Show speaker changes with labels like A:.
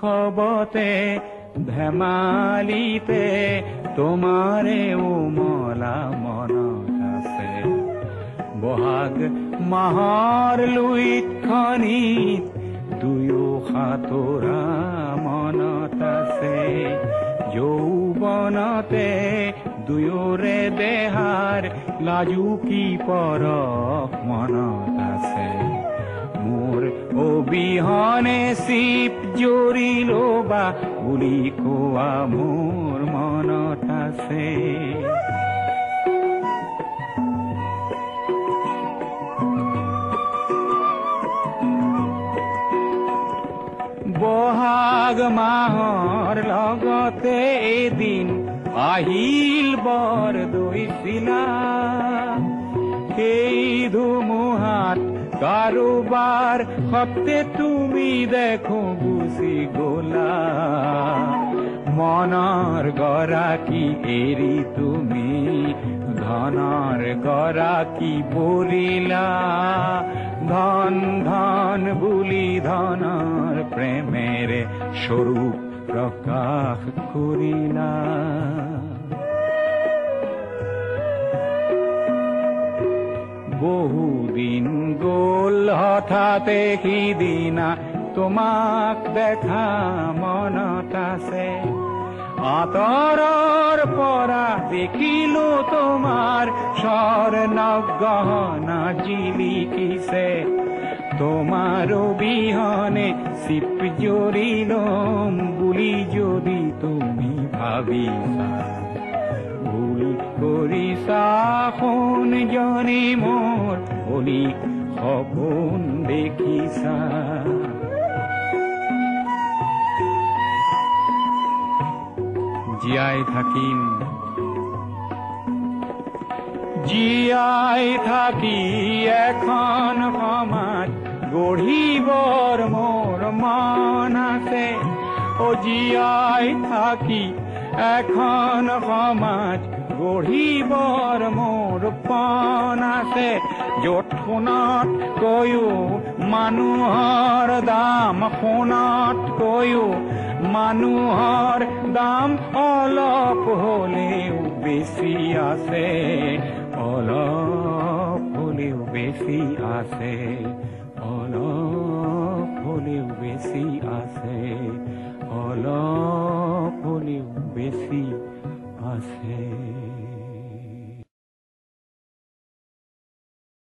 A: উৎসৱতে ধেমালিতে তোমাৰে উমলা মনত আছে। বহাগ মাহৰ লুইতখনিত দুয়ো সাঁতোৰা মনত আছে। যৌৱনতে দুয়োৰে দেহাৰ লাজুকী পৰশ মনত আছে। মোৰ অবিহনে চিপ জৰিলো বা বুলি কোৱা মোৰ মনত আছে। বহাগ মাহৰ লগতে এদিন আহিল বৰ দৈছিলা। সেই ধুমুহাত কাৰোবাৰ সতে তুমি দেখো গুচি গলা। মনৰ গৰাকী এৰি তুমি ধনৰ গৰাকী বলিলা। ধন ধন বুলি ধনৰ প্ৰেমেৰে স্বৰূপ প্ৰকাশ কৰিলা। বহুদিন গ'ল হঠাতে সিদিনা তোমাক দেখা মনত আছে। আঁতৰৰ পৰা দেখিলো তোমাৰ স্বৰ্ণ গহনা জিলিকিছে। তোমাৰ অবিহনে চিপ জৰিলম বুলি যদি তুমি ভাবিছা, ভুল কৰিছা সোণজনী মোৰ বুলি সপোন দেখিছা। জীয়াই থাকিম জীয়াই থাকি এখন সমাজ গঢ়িবৰ মোৰ মন আছে। জীয়াই থাকি এখন সমাজ গঢ়িবৰ মোৰ পণ আছে। য'ত সোণতকৈও মানুহৰ দাম, সোণতকৈও মানুহৰ দাম অলপ হ'লেও বেছি আছে। অলপ হ'লেও বেছি আছে। অলপ হ'লেও বেছি আছে। অলপ